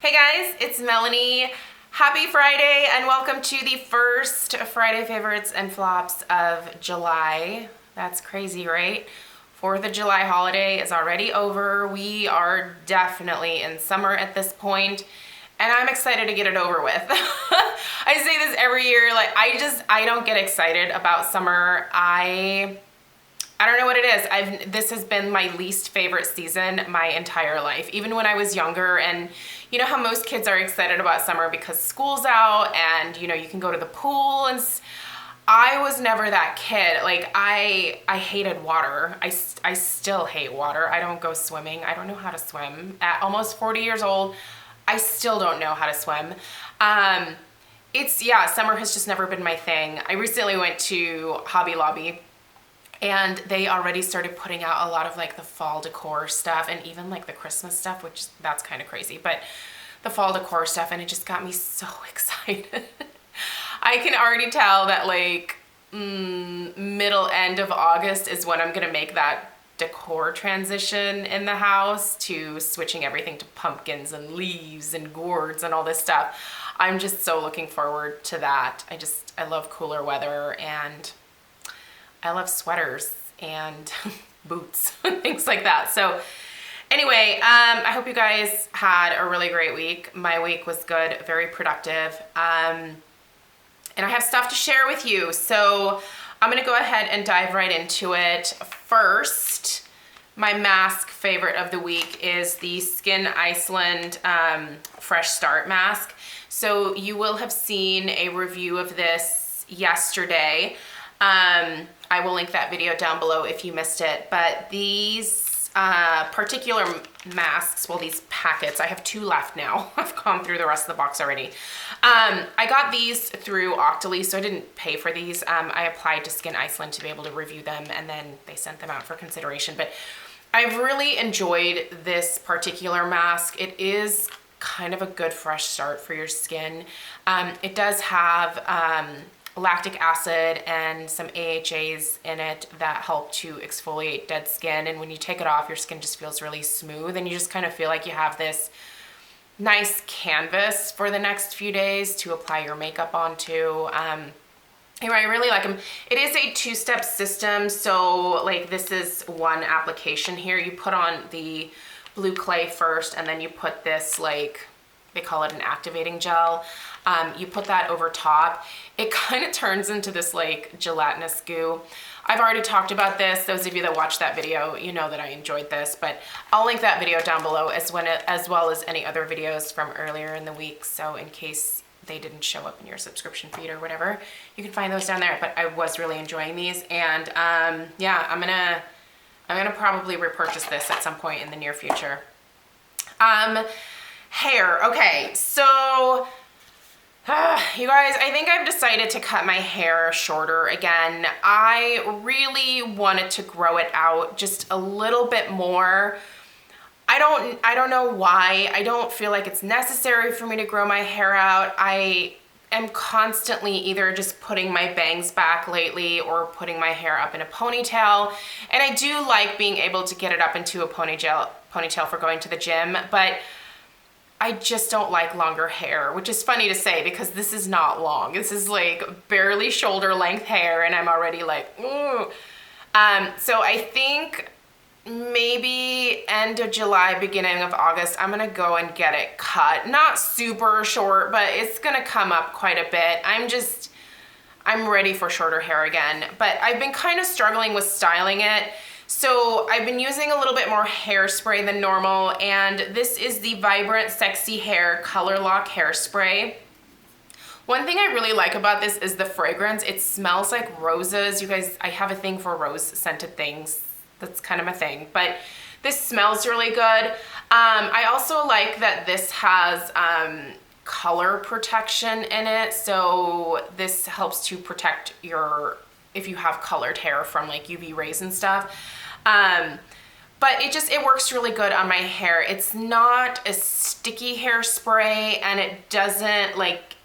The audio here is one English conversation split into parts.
Hey guys, it's Melanie. Happy Friday and welcome to the first Friday favorites and flops of July. That's crazy, right? 4th of July holiday is already over. We are definitely in summer at this point, and I'm excited to get it over with. I say this every year, like I don't get excited about summer. I don't know what it is. This has been my least favorite season my entire life. Even when I was younger, and you know how most kids are excited about summer because school's out and you know you can go to the pool, and I was never that kid. Like I hated water. I still hate water. I don't go swimming. I don't know how to swim. At almost 40 years old, I still don't know how to swim. Summer has just never been my thing. I recently went to Hobby Lobby, and they already started putting out a lot of like the fall decor stuff and even like the Christmas stuff, which that's kind of crazy, but the fall decor stuff, and it just got me so excited. I can already tell that like middle end of August is when I'm gonna make that decor transition in the house to switching everything to pumpkins and leaves and gourds and all this stuff. I'm just so looking forward to that. I love cooler weather, and I love sweaters and boots and things like that. So anyway, I hope you guys had a really great week. My week was good, very productive. And I have stuff to share with you. So I'm gonna go ahead and dive right into it. First, my mask favorite of the week is the Skin Iceland Fresh Start mask. So you will have seen a review of this yesterday. I will link that video down below if you missed it, but these particular masks, well, these packets, I have 2 left now. I've gone through the rest of the box already. I got these through Octoly, so I didn't pay for these. I applied to Skin Iceland to be able to review them, and then they sent them out for consideration, but I've really enjoyed this particular mask. It is kind of a good fresh start for your skin. It does have lactic acid and some AHAs in it that help to exfoliate dead skin, and when you take it off, your skin just feels really smooth, and you just kind of feel like you have this nice canvas for the next few days to apply your makeup onto. Anyway, I really like them. It is a 2-step system, so like this is one application here. You put on the blue clay first, and then you put this, like, they call it an activating gel. You put that over top. It kind of turns into this like gelatinous goo. I've already talked about this. Those of you that watched that video, you know that I enjoyed this, but I'll link that video down below as well as any other videos from earlier in the week. So in case they didn't show up in your subscription feed or whatever, you can find those down there. But I was really enjoying these, and yeah, I'm gonna probably repurchase this at some point in the near future. Hair. Okay, so you guys, I think I've decided to cut my hair shorter again. I really wanted to grow it out just a little bit more. I don't know why. I don't feel like it's necessary for me to grow my hair out. I am constantly either just putting my bangs back lately or putting my hair up in a ponytail. And I do like being able to get it up into a ponytail for going to the gym, but I just don't like longer hair, which is funny to say because this is not long. This is like barely shoulder length hair, and I'm already like, ooh. So I think maybe end of July, beginning of August, I'm gonna go and get it cut. Not super short, but it's gonna come up quite a bit. I'm ready for shorter hair again, but I've been kind of struggling with styling it. So I've been using a little bit more hairspray than normal, and this is the Vibrant Sexy Hair Color Lock Hairspray. One thing I really like about this is the fragrance. It smells like roses. You guys, I have a thing for rose scented things. That's kind of my thing, but this smells really good. I also like that this has color protection in it. So this helps to protect if you have colored hair from like UV rays and stuff. But it works really good on my hair. It's not a sticky hairspray, and it doesn't like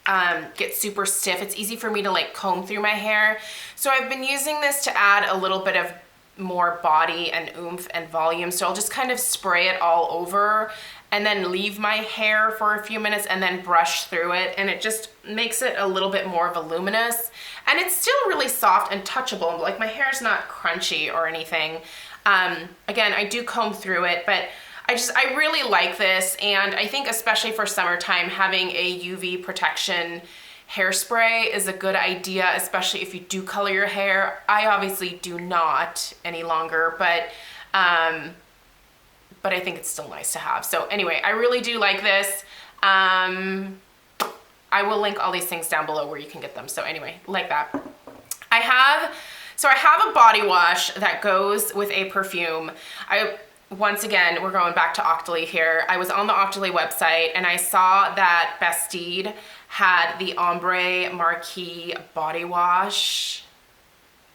get super stiff. It's easy for me to like comb through my hair. So I've been using this to add a little bit of more body and oomph and volume. So I'll just kind of spray it all over and then leave my hair for a few minutes and then brush through it, and it just makes it a little bit more voluminous. And it's still really soft and touchable. Like, my hair's not crunchy or anything. Again, I do comb through it, but I really like this, and I think especially for summertime, having a UV protection hairspray is a good idea, especially if you do color your hair. I obviously do not any longer, but I think it's still nice to have. So anyway, I really do like this. I will link all these things down below where you can get them. So anyway, like that. I have a body wash that goes with a perfume. Once again, we're going back to Octoly here. I was on the Octoly website and I saw that Bastide had the Ambre Marquis body wash,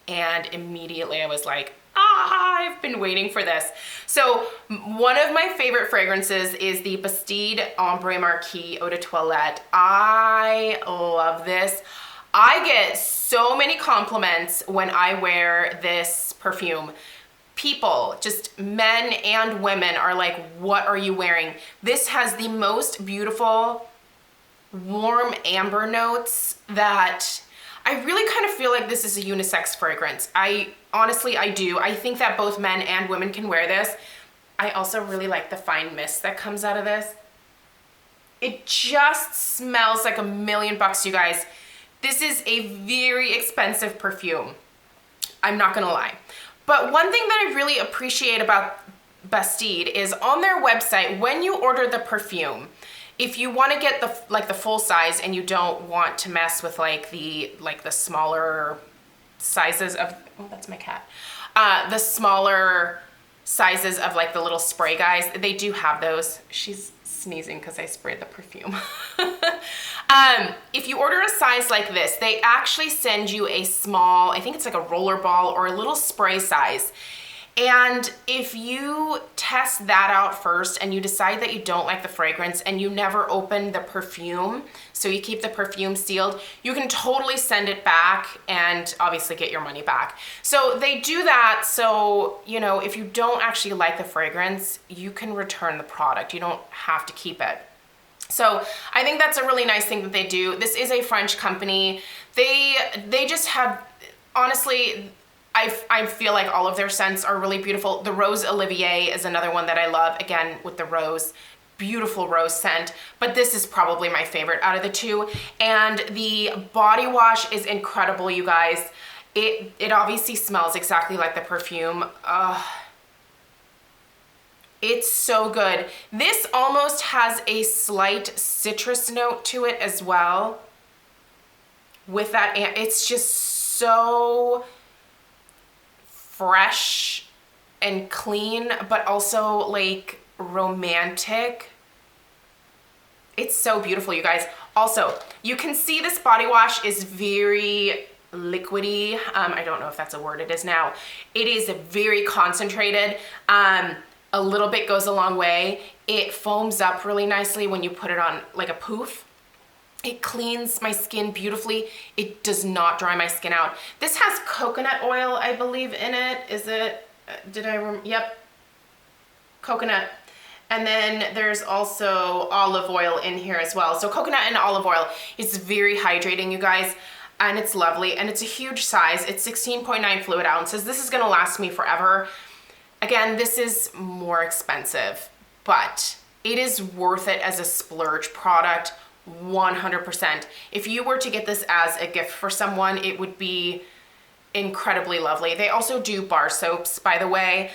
and immediately I was like, I've been waiting for this. So one of my favorite fragrances is the Bastide Ambre Marquis Eau de Toilette. I love this. I get so many compliments when I wear this perfume. People, just men and women, are like, what are you wearing? This has the most beautiful warm amber notes that I really kind of feel like this is a unisex fragrance. Honestly, I do. I think that both men and women can wear this. I also really like the fine mist that comes out of this. It just smells like $1,000,000, you guys. This is a very expensive perfume. I'm not gonna lie. But one thing that I really appreciate about Bastide is on their website, when you order the perfume, if you want to get the full size and you don't want to mess with the smaller sizes of, oh, that's my cat. The smaller sizes of like the little spray guys, they do have those. She's sneezing because I sprayed the perfume. If you order a size like this, they actually send you a small, I think it's like a roller ball or a little spray size. And if you test that out first and you decide that you don't like the fragrance and you never open the perfume, so you keep the perfume sealed, you can totally send it back and obviously get your money back. So they do that, so, you know, if you don't actually like the fragrance, you can return the product. You don't have to keep it. So I think that's a really nice thing that they do. This is a French company. They just have, honestly, I feel like all of their scents are really beautiful. The Rose Olivier is another one that I love, again, with the rose, beautiful rose scent, but this is probably my favorite out of the two. And the body wash is incredible, you guys. It obviously smells exactly like the perfume. It's so good. This almost has a slight citrus note to it as well. With that, it's just so fresh and clean, but also like romantic. It's so beautiful, you guys. Also, you can see this body wash is very liquidy. I don't know if that's a word, it is now. It is very concentrated. A little bit goes a long way. It foams up really nicely when you put it on like a poof. It cleans my skin beautifully. It does not dry my skin out. This has coconut oil, I believe, in it. Is it, yep, coconut. And then there's also olive oil in here as well. So coconut and olive oil is very hydrating, you guys, and it's lovely. And it's a huge size. It's 16.9 fluid ounces. This is gonna last me forever. Again, this is more expensive, but it is worth it as a splurge product. 100%. If you were to get this as a gift for someone, it would be incredibly lovely. They also do bar soaps, by the way,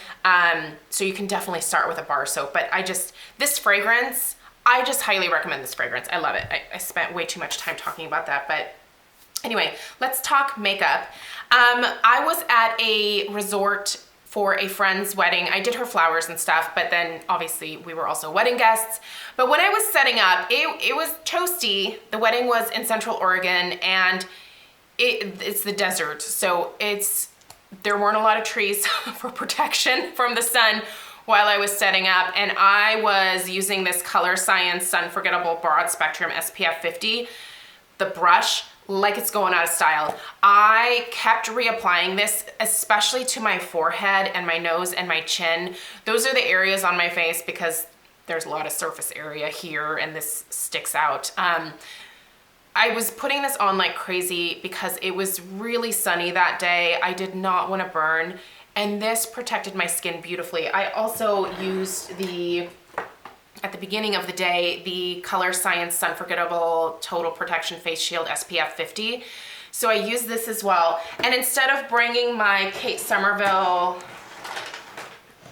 so you can definitely start with a bar soap. But this fragrance, I just highly recommend this fragrance. I love it. I spent way too much time talking about that, but anyway, let's talk makeup. I was at a resort for a friend's wedding. I did her flowers and stuff, but then obviously we were also wedding guests. But when I was setting up, it was toasty. The wedding was in Central Oregon, and it's the desert. So there weren't a lot of trees for protection from the sun while I was setting up. And I was using this Color Science Unforgettable Broad Spectrum SPF 50, the brush, like it's going out of style. I kept reapplying this, especially to my forehead and my nose and my chin. Those are the areas on my face because there's a lot of surface area here and this sticks out. I was putting this on like crazy because it was really sunny that day. I did not want to burn, and this protected my skin beautifully. I also used at the beginning of the day, the Color Science Unforgettable Total Protection Face Shield SPF 50. So I used this as well. And instead of bringing my Kate Somerville,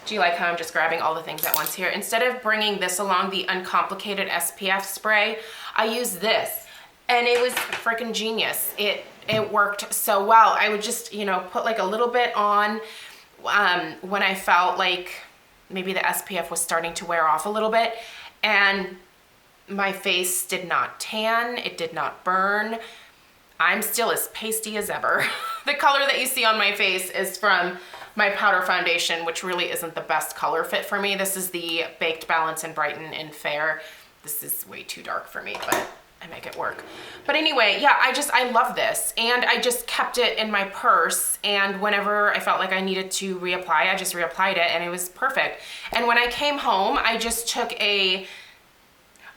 do you like how I'm just grabbing all the things at once here? Instead of bringing this along, the Uncomplicated SPF spray, I used this. And it was freaking genius. It worked so well. I would just, you know, put like a little bit on when I felt like maybe the SPF was starting to wear off a little bit, and my face did not tan, it did not burn. I'm still as pasty as ever. The color that you see on my face is from my powder foundation, which really isn't the best color fit for me. This is the Baked Balance and Brighten in Fair. This is way too dark for me, but I make it work. But anyway, yeah, I love this. And I just kept it in my purse. And whenever I felt like I needed to reapply, I just reapplied it and it was perfect. And when I came home, I just took a,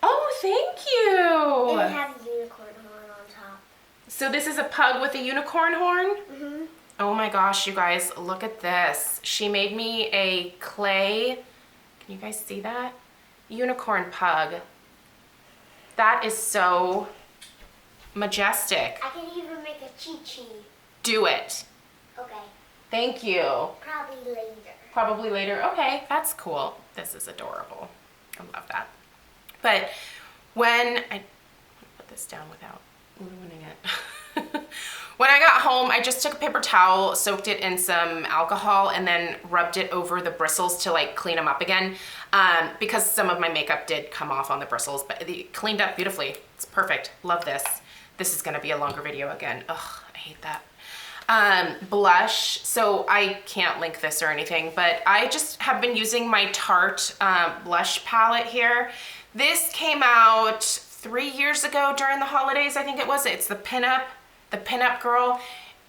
oh, thank you. And it has a unicorn horn on top. So this is a pug with a unicorn horn? Mm-hmm. Oh my gosh, you guys, look at this. She made me a clay, can you guys see that? Unicorn pug. That is so majestic. I can even make a chi-chi. Do it. Okay. Thank you. Probably later. Probably later. Okay, that's cool. This is adorable. I love that. But when I put this down without ruining it. When I got home, I just took a paper towel, soaked it in some alcohol, and then rubbed it over the bristles to like clean them up again. Because some of my makeup did come off on the bristles, but it cleaned up beautifully. It's perfect. Love this. This is gonna be a longer video again. Ugh, I hate that. Blush. So I can't link this or anything, but I just have been using my Tarte blush palette here. This came out 3 years ago during the holidays, I think it was. It's the Pinup Girl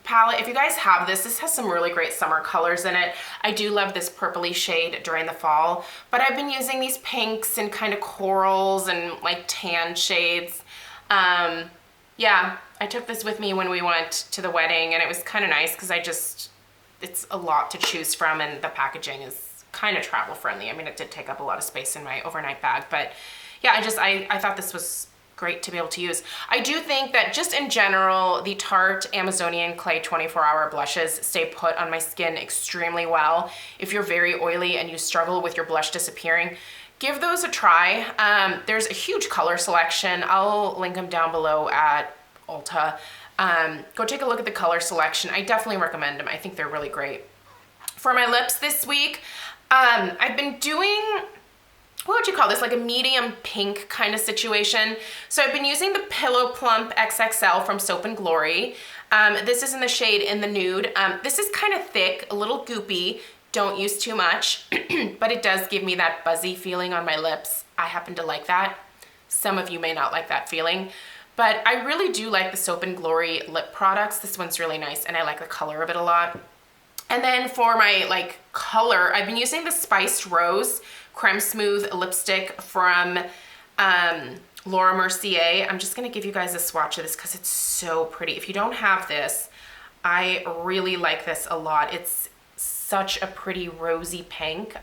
palette. If you guys have this has some really great summer colors in it. I do love this purpley shade during the fall, but I've been using these pinks and kind of corals and like tan shades. Yeah, I took this with me when we went to the wedding, and it was kind of nice because it's a lot to choose from, and the packaging is kind of travel friendly. I mean, it did take up a lot of space in my overnight bag, but yeah, I thought this was great to be able to use. I do think that just in general, the Tarte Amazonian Clay 24-hour blushes stay put on my skin extremely well. If you're very oily and you struggle with your blush disappearing, give those a try. There's a huge color selection. I'll link them down below at Ulta. Go take a look at the color selection. I definitely recommend them. I think they're really great. For my lips this week, I've been doing, what would you call this, like a medium pink kind of situation. So I've been using the Pillow Plump XXL from Soap and Glory. This is in the shade In the Nude. This is kind of thick, a little goopy. Don't use too much, but it does give me that buzzy feeling on my lips. I happen to like that. Some of you may not like that feeling, but I really do like the Soap and Glory lip products. This one's really nice, and I like the color of it a lot. And then for my like color, I've been using the Spiced Rose Creme Smooth lipstick from Laura Mercier. I'm just gonna give you guys a swatch of this because it's so pretty. If you don't have this, I really like this a lot. It's such a pretty rosy pink.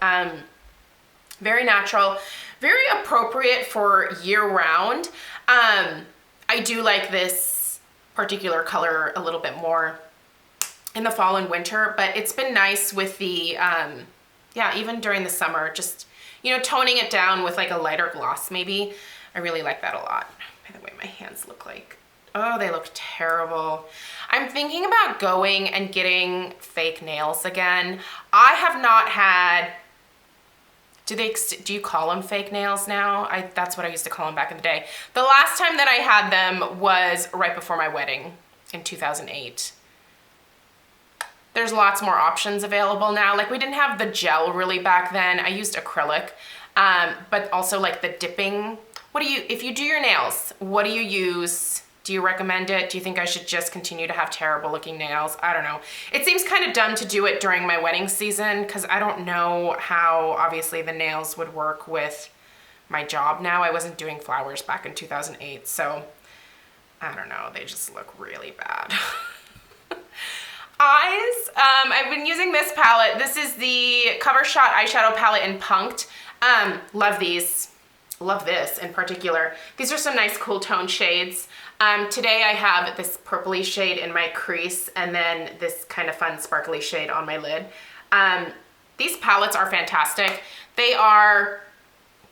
Very natural, very appropriate for year-round. I do like this particular color a little bit more in the fall and winter, but it's been nice with the, yeah, even during the summer, just, you know, toning it down with like a lighter gloss maybe. I really like that a lot. By the way, my hands look like, oh, they look terrible. I'm thinking about going and getting fake nails again. I have not had, do you call them fake nails now? That's what I used to call them back in the day. The last time that I had them was right before my wedding in 2008. There's lots more options available now. Like we didn't have the gel really back then. I used acrylic, but also like the dipping. If you do your nails, what do you use? Do you recommend it? Do you think I should just continue to have terrible looking nails? I don't know. It seems kind of dumb to do it during my wedding season because I don't know how obviously the nails would work with my job now. I wasn't doing flowers back in 2008, so I don't know, they just look really bad. Eyes, I've been using this palette. This is the Cover Shot eyeshadow palette in Punked. Love these. Love this in particular. These are some nice cool tone shades. Today I have this purpley shade in my crease and then this kind of fun sparkly shade on my lid. These palettes are fantastic. They are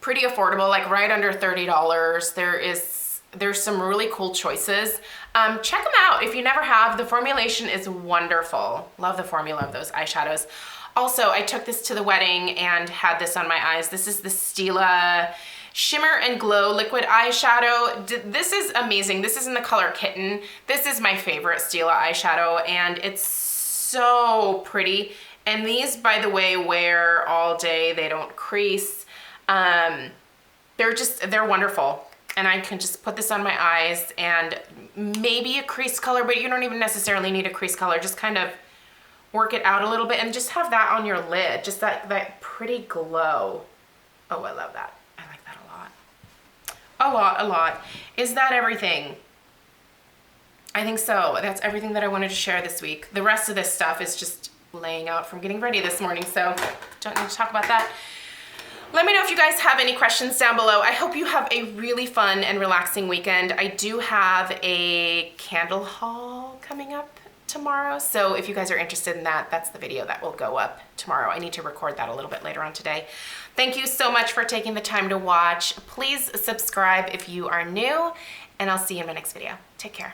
pretty affordable, like right under $30. There's some really cool choices. Check them out if you never have. The formulation is wonderful. Love the formula of those eyeshadows. Also, I took this to the wedding and had this on my eyes. This is the Stila Shimmer and Glow Liquid Eyeshadow. This is amazing. This is in the color Kitten. This is my favorite Stila eyeshadow, and it's so pretty. And these, by the way, wear all day. They don't crease. They're wonderful. And I can just put this on my eyes and maybe a crease color, but you don't even necessarily need a crease color. Just kind of work it out a little bit and just have that on your lid. Just that pretty glow. Oh, I love that. I like that a lot. A lot. Is that everything? I think so. That's everything that I wanted to share this week. The rest of this stuff is just laying out from getting ready this morning, so don't need to talk about that. Let me know if you guys have any questions down below. I hope you have a really fun and relaxing weekend. I do have a candle haul coming up tomorrow, so if you guys are interested in that, that's the video that will go up tomorrow. I need to record that a little bit later on today. Thank you so much for taking the time to watch. Please subscribe if you are new, and I'll see you in my next video. Take care.